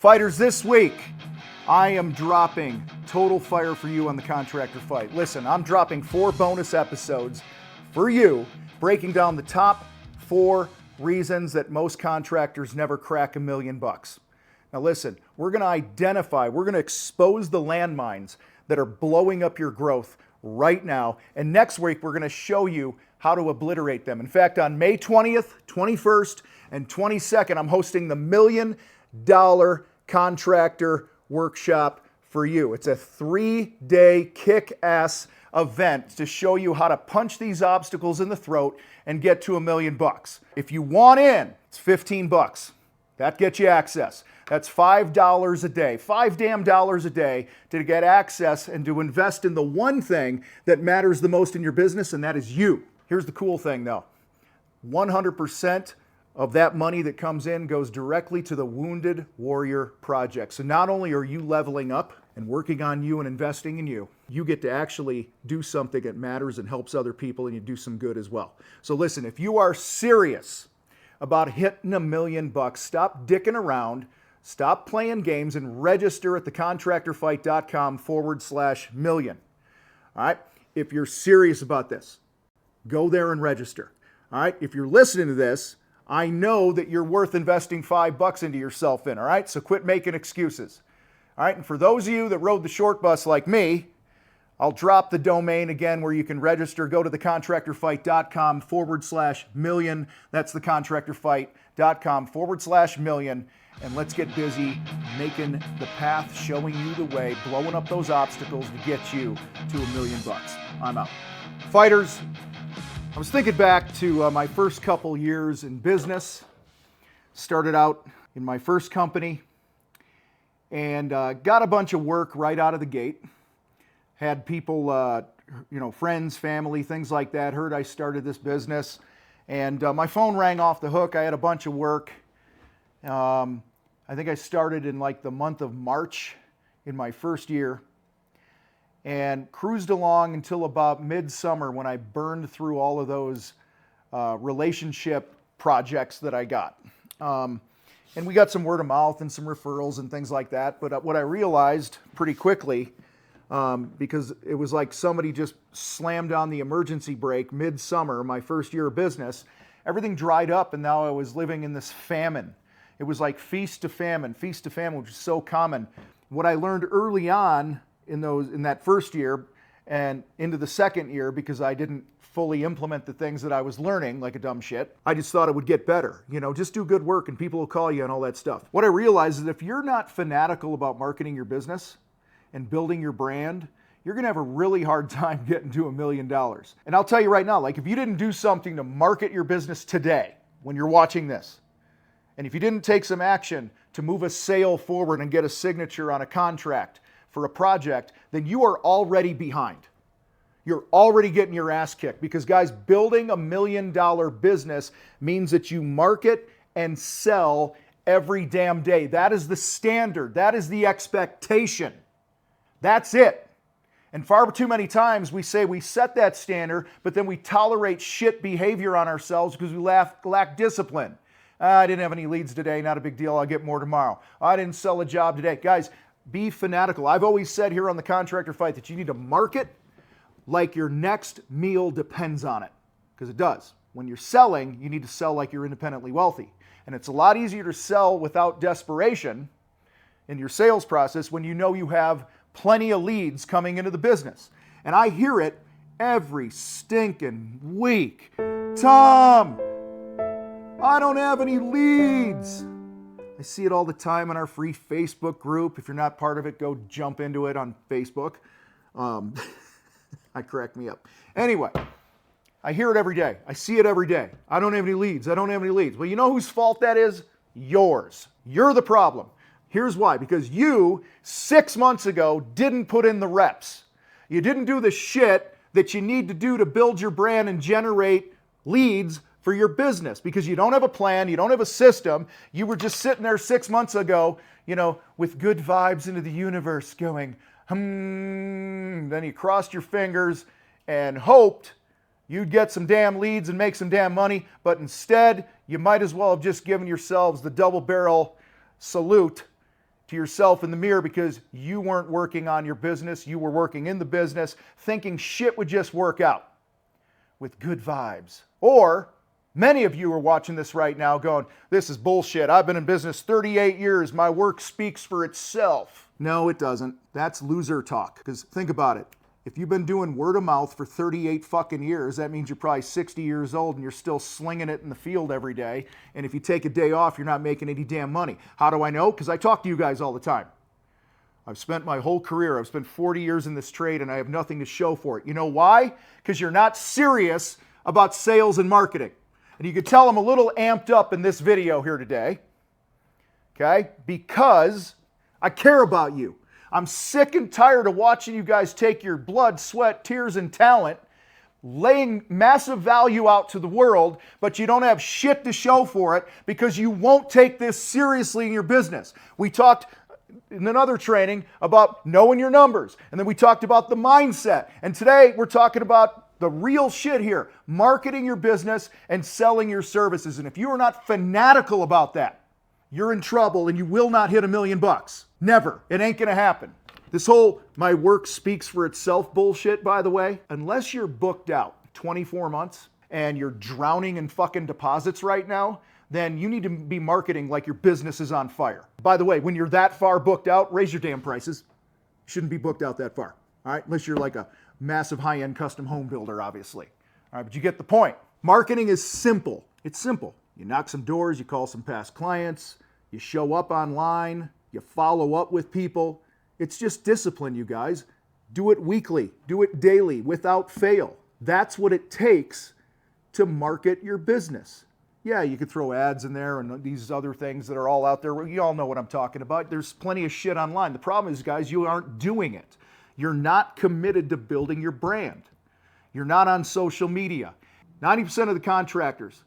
Fighters, this week, I am dropping total fire for you on the contractor fight. Listen, I'm dropping 4 bonus episodes for you, breaking down the top 4 reasons that most contractors never crack $1 million. Now listen, we're going to identify, we're going to expose the landmines that are blowing up your growth right now. And next week, we're going to show you how to obliterate them. In fact, on May 20th, 21st, and 22nd, I'm hosting the Million Dollar Contractor Workshop for you. It's a 3-day kick-ass event to show you how to punch these obstacles in the throat and get to $1 million. If you want in, it's $15. That gets you access. That's $5 a day, $5 damn dollars a day to get access and to invest in the one thing that matters the most in your business, and that is you. Here's the cool thing though. 100% of that money that comes in goes directly to the Wounded Warrior Project. So not only are you leveling up and working on you and investing in you, you get to actually do something that matters and helps other people, and you do some good as well. So listen, if you are serious about hitting $1 million, stop dicking around, stop playing games, and register at thecontractorfight.com/million. All right? If you're serious about this, go there and register. All right? If you're listening to this, I know that you're worth investing $5 into yourself in, all right? So quit making excuses. All right, and for those of you that rode the short bus like me, I'll drop the domain again where you can register. Go to thecontractorfight.com/million. That's thecontractorfight.com/million. And let's get busy making the path, showing you the way, blowing up those obstacles to get you to $1 million. I'm out. Fighters, I was thinking back to my first couple years in business. Started out in my first company and got a bunch of work right out of the gate. Had people, friends, family, things like that, heard I started this business. And my phone rang off the hook. I had a bunch of work. I think I started in like the month of March in my first year, and cruised along until about midsummer when I burned through all of those relationship projects that I got. And we got some word of mouth and some referrals and things like that. But what I realized pretty quickly, because it was like somebody just slammed on the emergency brake midsummer, my first year of business, everything dried up, and now I was living in this famine. It was like feast-to-famine, which is so common. What I learned early on in that first year and into the second year, because I didn't fully implement the things that I was learning like a dumb shit, I just thought it would get better. Just do good work and people will call you and all that stuff. What I realized is if you're not fanatical about marketing your business and building your brand, you're gonna have a really hard time getting to $1 million. And I'll tell you right now, like if you didn't do something to market your business today when you're watching this, and if you didn't take some action to move a sale forward and get a signature on a contract for a project, then you are already behind. You're already getting your ass kicked, because guys, building $1 million business means that you market and sell every damn day. That is the standard. That is the expectation. That's it. And far too many times we say we set that standard, but then we tolerate shit behavior on ourselves because we lack discipline. I didn't have any leads today, not a big deal, I'll get more tomorrow. I didn't sell a job today. Guys, be fanatical. I've always said here on the Contractor Fight that you need to market like your next meal depends on it, because it does. When you're selling, you need to sell like you're independently wealthy. And it's a lot easier to sell without desperation in your sales process when you know you have plenty of leads coming into the business. And I hear it every stinking week. Tom, I don't have any leads. I see it all the time in our free Facebook group. If you're not part of it, go jump into it on Facebook. I crack me up. Anyway, I hear it every day. I see it every day. I don't have any leads. I don't have any leads. Well, you know whose fault that is? Yours. You're the problem. Here's why. Because you, 6 months ago, didn't put in the reps. You didn't do the shit that you need to do to build your brand and generate leads for your business, because you don't have a plan, you don't have a system. You were just sitting there 6 months ago, with good vibes into the universe going, then you crossed your fingers and hoped you'd get some damn leads and make some damn money, but instead, you might as well have just given yourselves the double barrel salute to yourself in the mirror because you weren't working on your business. You were working in the business thinking shit would just work out with good vibes. Or many of you are watching this right now going, this is bullshit. I've been in business 38 years. My work speaks for itself. No, it doesn't. That's loser talk. Because think about it. If you've been doing word of mouth for 38 fucking years, that means you're probably 60 years old and you're still slinging it in the field every day. And if you take a day off, you're not making any damn money. How do I know? Because I talk to you guys all the time. I've spent my whole career, I've spent 40 years in this trade and I have nothing to show for it. You know why? Because you're not serious about sales and marketing. And you can tell I'm a little amped up in this video here today. Okay? Because I care about you. I'm sick and tired of watching you guys take your blood, sweat, tears, and talent, laying massive value out to the world, but you don't have shit to show for it because you won't take this seriously in your business. We talked in another training about knowing your numbers, and then we talked about the mindset. And today we're talking about the real shit here, marketing your business and selling your services. And if you are not fanatical about that, you're in trouble and you will not hit $1 million. Never. It ain't gonna happen. This whole my work speaks for itself bullshit, by the way, unless you're booked out 24 months and you're drowning in fucking deposits right now, then you need to be marketing like your business is on fire. By the way, when you're that far booked out, raise your damn prices. You shouldn't be booked out that far, all right? Unless you're like a massive high-end custom home builder, obviously. All right, but you get the point. Marketing is simple. It's simple. You knock some doors, you call some past clients, you show up online, you follow up with people. It's just discipline, you guys. Do it weekly, do it daily, without fail. That's what it takes to market your business. Yeah, you could throw ads in there and these other things that are all out there. You all know what I'm talking about. There's plenty of shit online. The problem is, guys, you aren't doing it. You're not committed to building your brand. You're not on social media. 90% of the contractors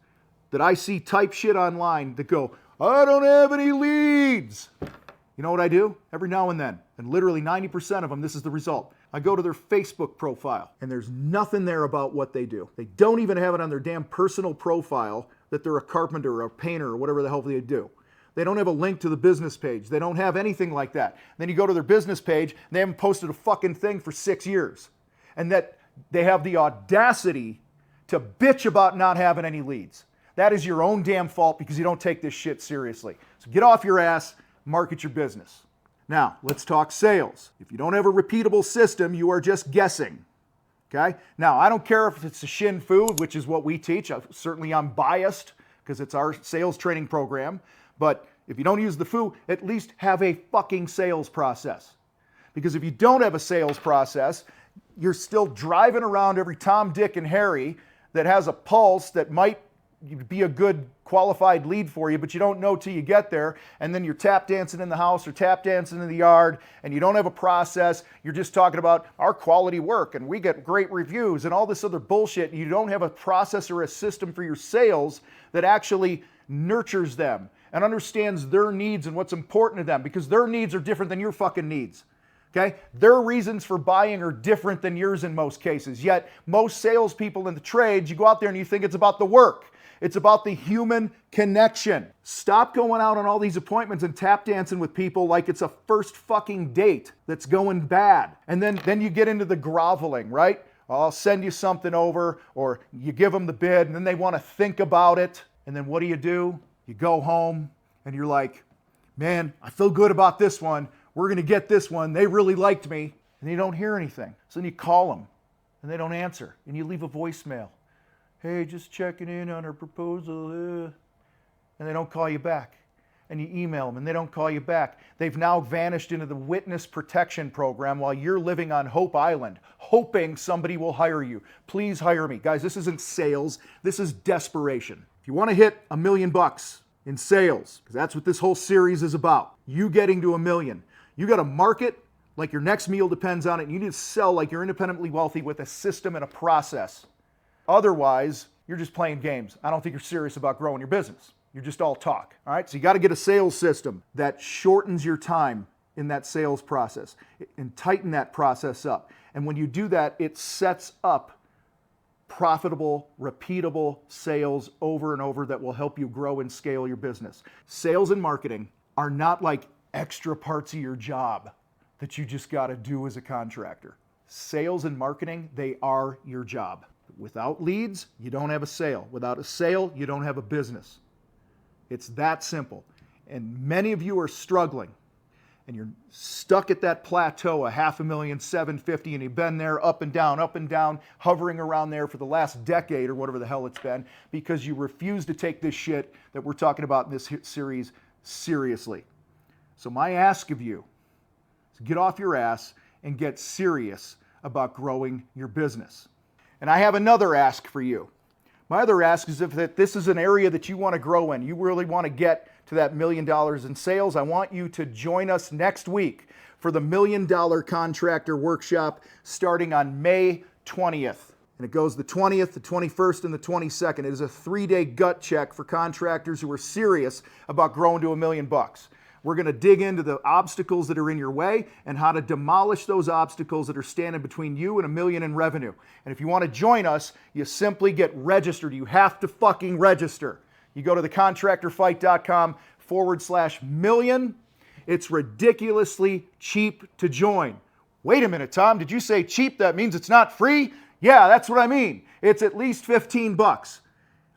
that I see type shit online that go, I don't have any leads. You know what I do? Every now and then, and literally 90% of them, this is the result. I go to their Facebook profile, and there's nothing there about what they do. They don't even have it on their damn personal profile that they're a carpenter or a painter or whatever the hell they do. They don't have a link to the business page. They don't have anything like that. Then you go to their business page, and they haven't posted a fucking thing for 6 years. And that they have the audacity to bitch about not having any leads. That is your own damn fault because you don't take this shit seriously. So get off your ass, market your business. Now, let's talk sales. If you don't have a repeatable system, you are just guessing. Okay? Now, I don't care if it's a Shin Food, which is what we teach. Certainly I'm biased because it's our sales training program. But if you don't use the foo, at least have a fucking sales process. Because if you don't have a sales process, you're still driving around every Tom, Dick, and Harry that has a pulse that might be a good qualified lead for you, but you don't know till you get there, and then you're tap dancing in the house or tap dancing in the yard, and you don't have a process. You're just talking about our quality work, and we get great reviews, and all this other bullshit. You don't have a process or a system for your sales that actually nurtures them and understands their needs and what's important to them, because their needs are different than your fucking needs. Okay? Their reasons for buying are different than yours in most cases. Yet, most salespeople in the trades, you go out there and you think it's about the work. It's about the human connection. Stop going out on all these appointments and tap dancing with people like it's a first fucking date that's going bad. And then you get into the groveling, right? I'll send you something over, or you give them the bid, and then they want to think about it. And then what do? You go home and you're like, man, I feel good about this one. We're going to get this one. They really liked me. And you don't hear anything. So then you call them and they don't answer. And you leave a voicemail. Hey, just checking in on our proposal. And they don't call you back. And you email them and they don't call you back. They've now vanished into the witness protection program while you're living on Hope Island, hoping somebody will hire you. Please hire me. Guys, this isn't sales. This is desperation. If you want to hit $1 million in sales, because that's what this whole series is about, you getting to $1 million, you got to market like your next meal depends on it. And you need to sell like you're independently wealthy with a system and a process. Otherwise, you're just playing games. I don't think you're serious about growing your business. You're just all talk. All right? So you got to get a sales system that shortens your time in that sales process and tighten that process up. And when you do that, it sets up profitable, repeatable sales over and over that will help you grow and scale your business. Sales and marketing are not like extra parts of your job that you just got to do as a contractor. Sales and marketing, they are your job. Without leads, you don't have a sale. Without a sale, you don't have a business. It's that simple. And many of you are struggling, and you're stuck at that plateau of $500,000, $750,000, and you've been there up and down, hovering around there for the last decade or whatever the hell it's been, because you refuse to take this shit that we're talking about in this series seriously. So my ask of you is get off your ass and get serious about growing your business. And I have another ask for you. My other ask is if this is an area that you want to grow in, you really want to get to that $1 million in sales, I want you to join us next week for the Million Dollar Contractor Workshop starting on May 20th. And it goes the 20th, the 21st, and the 22nd. It is a 3-day gut check for contractors who are serious about growing to $1 million. We're going to dig into the obstacles that are in your way and how to demolish those obstacles that are standing between you and $1 million in revenue. And if you want to join us, you simply get registered. You have to fucking register. You go to thecontractorfight.com/million. It's ridiculously cheap to join. Wait a minute, Tom, did you say cheap? That means it's not free? Yeah, that's what I mean. It's at least $15.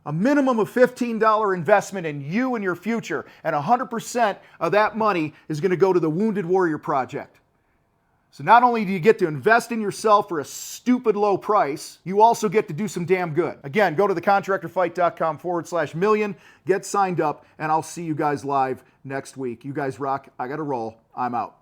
A minimum of $15 investment in you and your future, and 100% of that money is going to go to the Wounded Warrior Project. So not only do you get to invest in yourself for a stupid low price, you also get to do some damn good. Again, go to thecontractorfight.com/million, get signed up, and I'll see you guys live next week. You guys rock. I got to roll. I'm out.